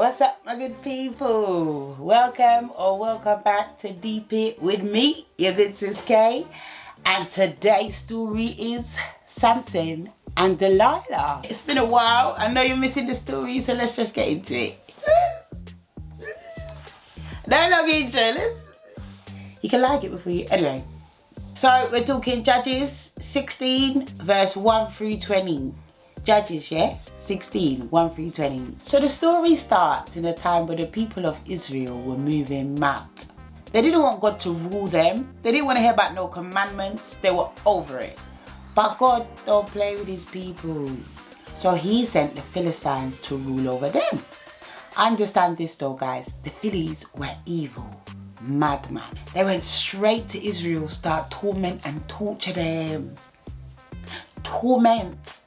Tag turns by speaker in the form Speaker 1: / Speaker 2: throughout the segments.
Speaker 1: What's up, my good people? Welcome back to Deep It with me, your good sis K. And today's story is Samson and Delilah. It's been a while. I know you're missing the story, so let's just get into it. No long intro. You can like it before you... Anyway. So, we're talking Judges 16, verse 1 through 20. Judges, yeah? 16, 1 through 20. So the story starts in a time where the people of Israel were moving mad. They didn't want God to rule them. They didn't want to hear about no commandments. They were over it. But God don't play with his people. So he sent the Philistines to rule over them. Understand this though, guys. The Phillies were evil. Madman. They went straight to Israel, start torment and torture them. Torment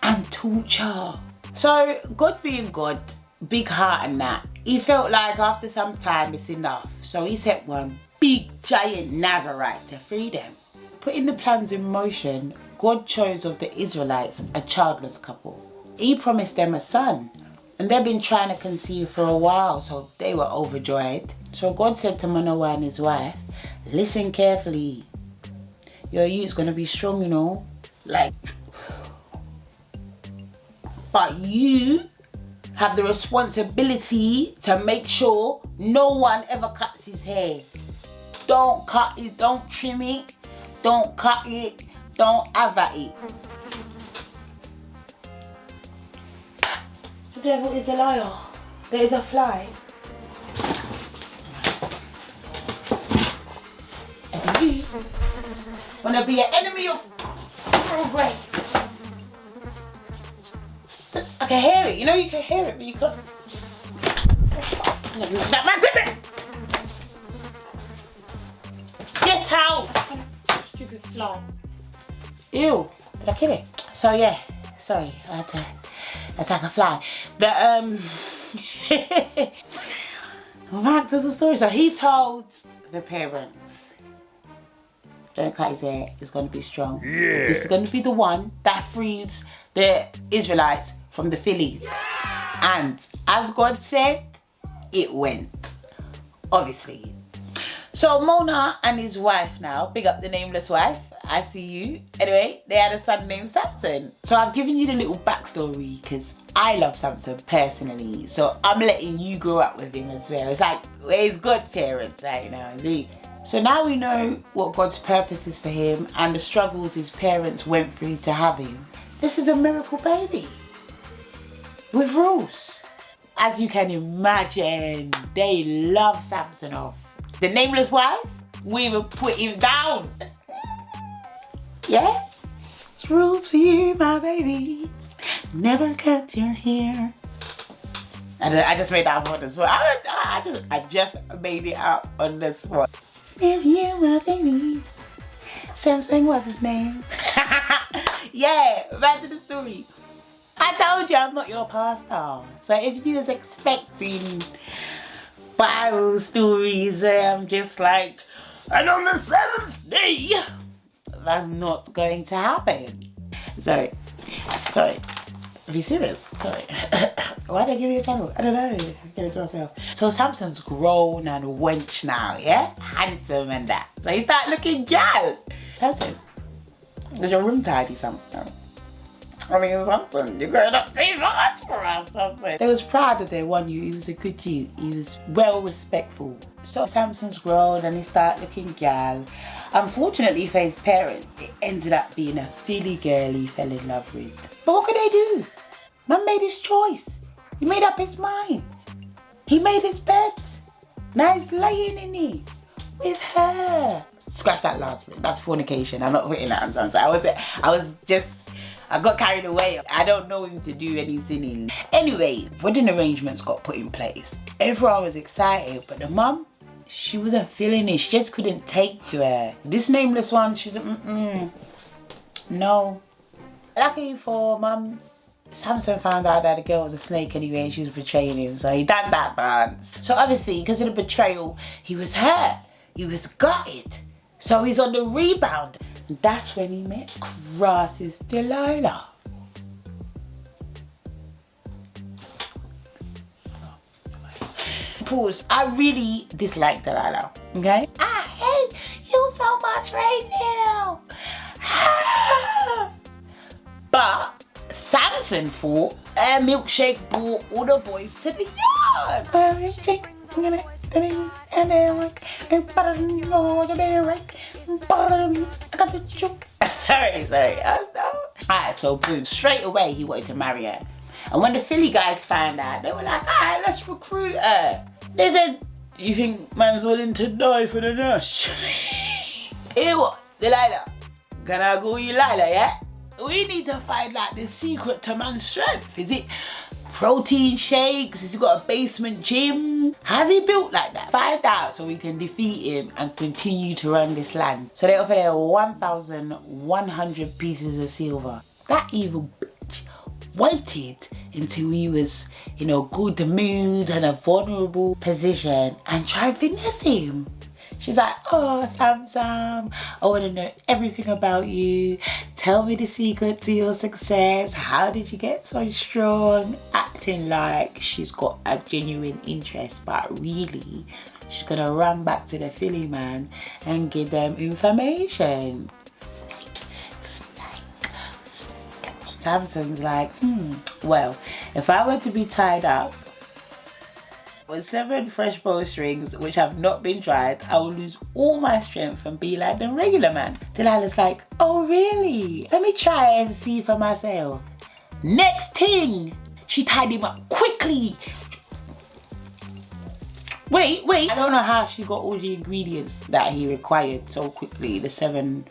Speaker 1: and torture. So God being God, big heart and that, he felt like after some time it's enough. So he sent one big giant Nazarite to free them. Putting the plans in motion, God chose of the Israelites a childless couple. He promised them a son. And they've been trying to conceive for a while, so they were overjoyed. So God said to Manoah and his wife, listen carefully. Your youth's going to be strong, you know. Like, but you have the responsibility to make sure no one ever cuts his hair. Don't cut it, don't trim it, don't cut it, don't have at it. The devil is a liar. There is a fly. And you want to be an enemy of progress. I can hear it. You know you can hear it, but you can't. That man, grip it! Get out! Stupid fly. Ew. Did I kill it? So yeah. Sorry, I had to attack a fly. Back to the story. So he told the parents, don't cut his hair, it's going to be strong. Yeah. This is going to be the one that frees the Israelites from the Phillies. And as God said, it went. Obviously. So Mona and his wife now, big up the nameless wife, I see you. Anyway, they had a son named Samson. So I've given you the little backstory because I love Samson personally. So I'm letting you grow up with him as well. It's like, where's God's parents right now, is he? So now we know what God's purpose is for him and the struggles his parents went through to have him. This is a miracle baby. With rules. As you can imagine, they love Samson off. The nameless wife, we even put him down. Yeah? It's rules for you, my baby. Never cut your hair. I just made that up on the spot. I just made it up on the spot. If you, my baby. Samson was his name. Yeah, back to the story. I told you I'm not your pastor. So if you was expecting Bible stories, I'm just like, and on the seventh day, that's not going to happen. Sorry. Be serious. Sorry. Why did I give you a channel? I don't know. I give it to myself. So Samson's grown and wench now, yeah? Handsome and that. So he started looking gal. Samson, is your room tidy, Samson? I mean, Samson, you're growing up too much for us, Samson. They was proud that they won you. He was a good youth. He was well respectful. So Samson's grown and he started looking gal. Unfortunately for his parents, it ended up being a Philly girl he fell in love with. But what could they do? Man made his choice. He made up his mind. He made his bed. Now he's laying in it with her. Scratch that last bit. That's fornication. I'm not putting that on something. I got carried away. I don't know him to do any sinning. Anyway, wedding arrangements got put in place. Everyone was excited, but the mum, she wasn't feeling it. She just couldn't take to her. This nameless one, she's no. Luckily for mum, Samson found out that the girl was a snake anyway and she was betraying him. So he done that dance. So obviously, because of the betrayal, he was hurt. He was gutted. So he's on the rebound. And that's when he met Crass's Delilah. pause. I really dislike Delilah. Okay? I hate you so much right now. But Samson thought milkshake brought all the boys to the yard. Sorry. Alright, so boom, straight away he wanted to marry her. And when the Philly guys found out, they were like, alright, let's recruit her. They said, you think man's willing to die for the nurse? Here what, Delilah? Can I go you Lila, yeah? We need to find out the secret to man's strength. Is it protein shakes? Has he got a basement gym? How's he built like that? Find out so we can defeat him and continue to run this land. So they offered her 1,100 pieces of silver. That evil bitch waited until he was, you know, good mood and a vulnerable position and tried to finesse him. She's like, oh, Samson, I want to know everything about you. Tell me the secret to your success. How did you get so strong? Acting like she's got a genuine interest, but really, she's going to run back to the Philly man and give them information. Samson's like, well, if I were to be tied up with 7 fresh bowstrings which have not been dried, I will lose all my strength and be like the regular man. Delilah's like, oh really? Let me try and see for myself. Next thing, she tied him up quickly. Wait, I don't know how she got all the ingredients that he required so quickly, the 7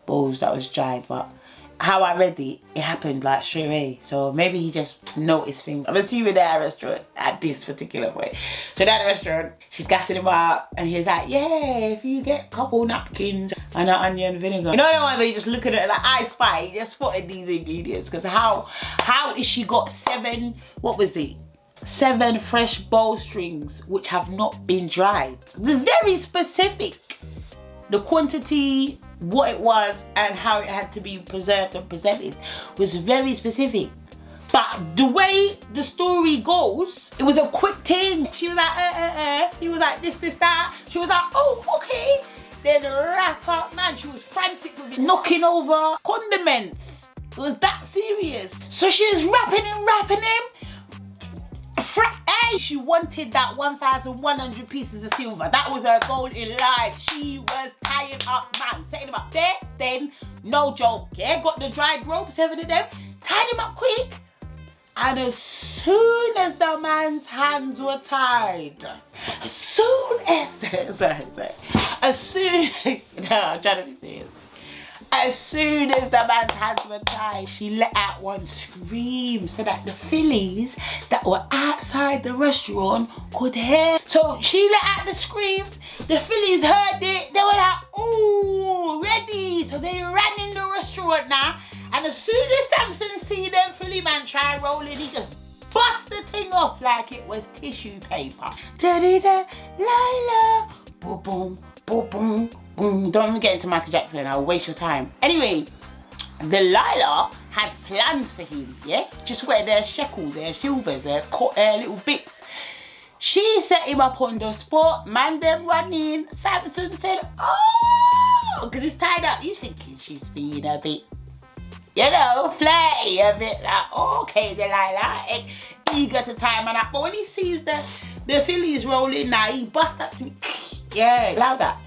Speaker 1: bowls that was dried, but how I read it, it happened like straight away. So maybe he just noticed things. I'm assuming they're at a restaurant at this particular point. So they're at a restaurant, she's gassing him up, and he's like, yeah, if you get a couple napkins and an onion vinegar. You know the ones that you just look at it like, I spy, he just spotted these ingredients. Because how is she got 7, what was it? 7 fresh bowstrings which have not been dried. They're very specific. The quantity, what it was, and how it had to be preserved and presented was very specific. But the way the story goes, it was a quick thing. She was like, He was like, this, that. She was like, oh, okay. Then wrap up, man. She was frantic with it, knocking over condiments. It was that serious. So she was wrapping him. She wanted that 1,100 pieces of silver. That was her goal in life. She was tying up man, setting him up there, then no joke, yeah, got the dried rope, 7 of them, tied him up quick, and as soon as the man's hands were tied, no, I'm trying to be serious. As soon as the man's hands were tied, she let out one scream so that the Phillies that were outside the restaurant could hear. So she let out the scream, the Phillies heard it, they were like, ooh, ready. So they ran in the restaurant now, and as soon as Samson see them Philly man try rolling, he just bust the thing off like it was tissue paper. Delilah, boom, boom, boom, boom. Don't even get into Michael Jackson, I'll waste your time. Anyway, Delilah had plans for him, yeah? Just where their shekels, their silvers, their little bits. She set him up on the spot, man them running. Samson said, oh, because he's tied up. He's thinking she's being a bit, you know, flirty, a bit like, oh, okay, Delilah, eager to tie man up. But when he sees the Phillies rolling now, he busts that thing, yeah, love that.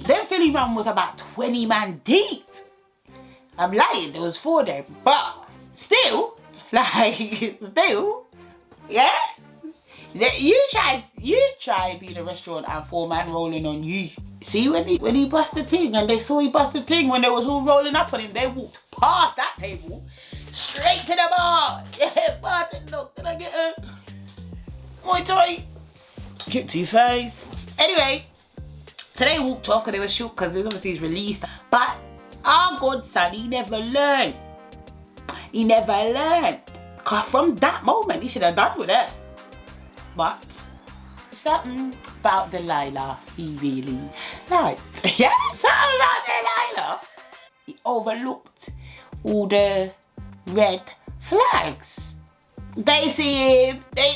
Speaker 1: Their Philly run was about 20 man deep. I'm lying, there was 4 there, but still, yeah? You try being in a restaurant and 4 man rolling on you. See, when he bust the thing and they saw he bust the thing, when they was all rolling up on him, they walked past that table, straight to the bar. Yeah, bartender, can I get a Muay Thai? Kick to your face. Anyway, so they walked off because they were shook because obviously he's released. But our godson, he never learned. Because from that moment, he should have done with it. But something about Delilah, he really liked. Yeah, something about Delilah. He overlooked all the red flags. They see him, they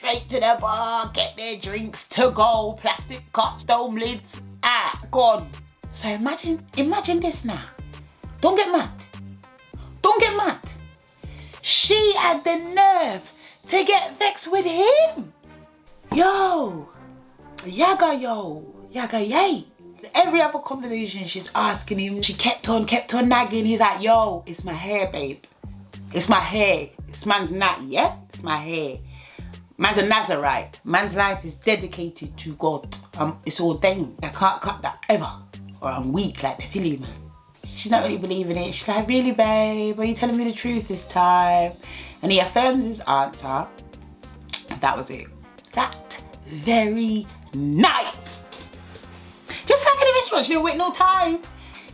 Speaker 1: straight to the bar, get their drinks to go, plastic cups, dome lids, gone. So imagine this now. Don't get mad. Don't get mad. She had the nerve to get vexed with him. Yo, 𝐦𝐤𝐤𝐤. Every other conversation she's asking him, she kept on nagging. He's like, yo, it's my hair, babe. It's my hair. This man's natty, yeah? It's my hair. Man's a Nazarite. Man's life is dedicated to God. It's ordained. I can't cut that ever. Or I'm weak like the Philly man. She's not really believing it. She's like, really, babe? Are you telling me the truth this time? And he affirms his answer. And that was it. That very night. Just like in the restaurant, she didn't wait no time.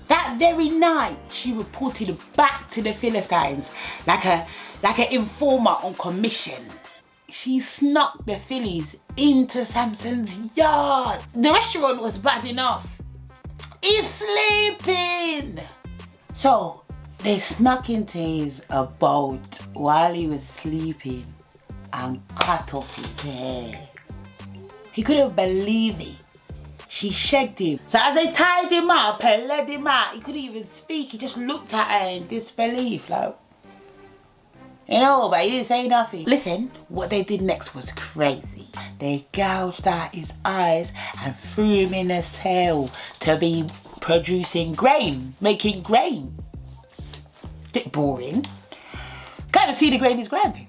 Speaker 1: That very night, she reported back to the Philistines like an informer on commission. She snuck the Phillies into Samson's yard. The restaurant was bad enough. He's sleeping. So they snuck into his abode while he was sleeping and cut off his hair. He couldn't believe it. She shagged him. So as they tied him up and led him out, he couldn't even speak. He just looked at her in disbelief, like, you know, but he didn't say nothing. Listen, what they did next was crazy. They gouged out his eyes and threw him in a cell to be producing grain, making grain. Bit boring. Can't even see the grain he's grinding.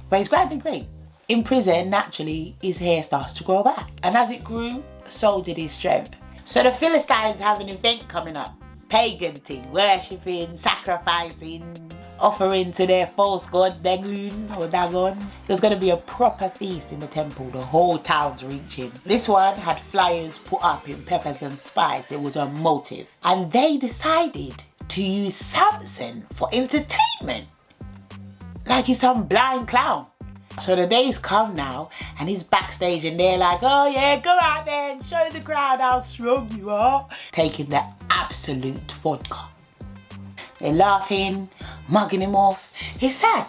Speaker 1: But he's grinding grain. In prison, naturally, his hair starts to grow back. And as it grew, so did his strength. So the Philistines have an event coming up. Pagan thing, worshipping, sacrificing, offering to their false god Dagon or Dagon. There's going to be a proper feast in the temple. The whole town's reaching. This one had flyers put up in peppers and spice. It was a motive. And they decided to use Samson for entertainment. Like he's some blind clown. So the days come now and he's backstage and they're like, oh yeah, go out there and show the crowd how strong you are. Taking the absolute vodka. They're laughing, mugging him off. He's sad.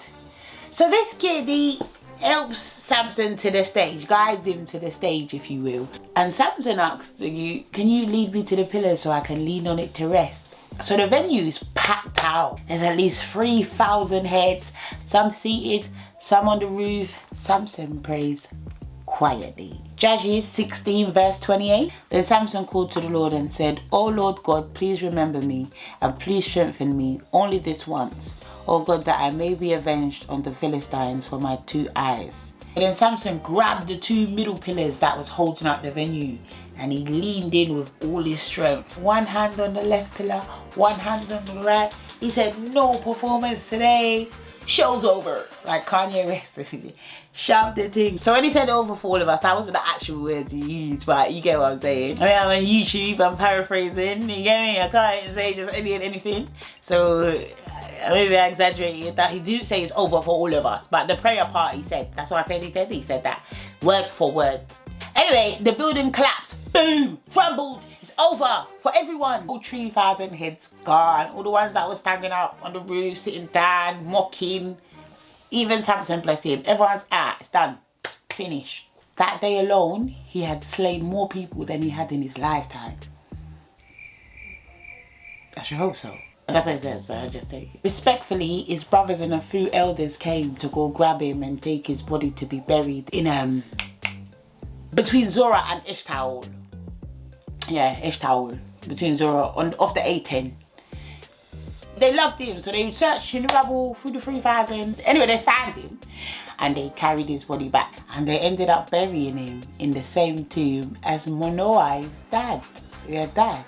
Speaker 1: So this kid, he helps Samson to the stage, guides him to the stage, if you will. And Samson asks, can you lead me to the pillar so I can lean on it to rest? So the venue's packed out. There's at least 3,000 heads, some seated, some on the roof. Samson prays quietly. Judges 16 verse 28. Then Samson called to the Lord and said, "O Lord God, please remember me and please strengthen me only this once. O God, that I may be avenged on the Philistines for my 2 eyes." And then Samson grabbed the 2 middle pillars that was holding up the venue and he leaned in with all his strength. 1 hand on the left pillar, 1 hand on the right. He said, "No performance today. Show's over." Like Kanye West. Shoved the thing. So when he said over for all of us, that wasn't the actual words he used, but you get what I'm saying. I mean, I'm on YouTube, I'm paraphrasing, you get me? I can't say just anything. So maybe I exaggerated that. He didn't say it's over for all of us, but the prayer part he said, that's what I said he said that. Word for word. Anyway, the building collapsed. Boom! Crumbled. It's over for everyone. All 3,000 heads gone. All the ones that were standing up on the roof, sitting down, mocking. Even Samson, bless him. Everyone's out. It's done. Finish. That day alone, he had slain more people than he had in his lifetime. I should hope so. That's what I said, so I just take it. Respectfully, his brothers and a few elders came to go grab him and take his body to be buried in between Zorah and 𝐥𝐤𝐬. Yeah, 𝐥𝐤𝐬. Between Zorah off the A10. They loved him, so they searched in the rubble through the 3,000. Anyway, they found him and they carried his body back. And they ended up burying him in the same tomb as Manoah's dad. Your dad.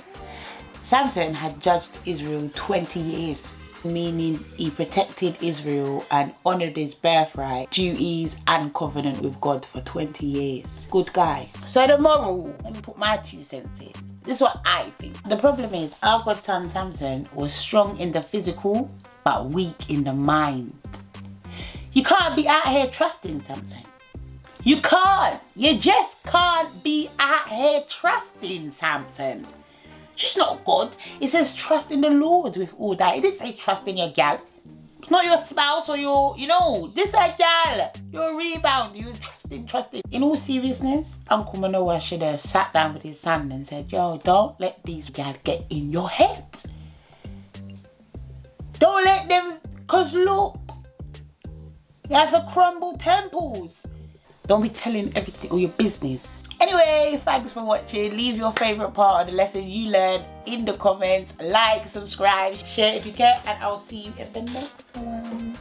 Speaker 1: Samson had judged Israel 20 years, meaning he protected Israel and honoured his birthright, duties and covenant with God for 20 years. Good guy. So the moral, let me put my 2 cents in. This is what I think. The problem is our godson Samson was strong in the physical but weak in the mind. You can't be out here trusting Samson. You can't. You just can't be out here trusting Samson. Just not God. It says trust in the Lord with all that. It didn't say trust in your gal. It's not your spouse or your, this is a gal. You're a rebound. You trusting. In all seriousness, Uncle Manoa should have sat down with his son and said, yo, don't let these guys get in your head. Don't let them, because look, you have to crumble temples. Don't be telling everything, all your business. Anyway, thanks for watching. Leave your favourite part of the lesson you learned in the comments. Like, subscribe, share if you can, and I'll see you in the next one.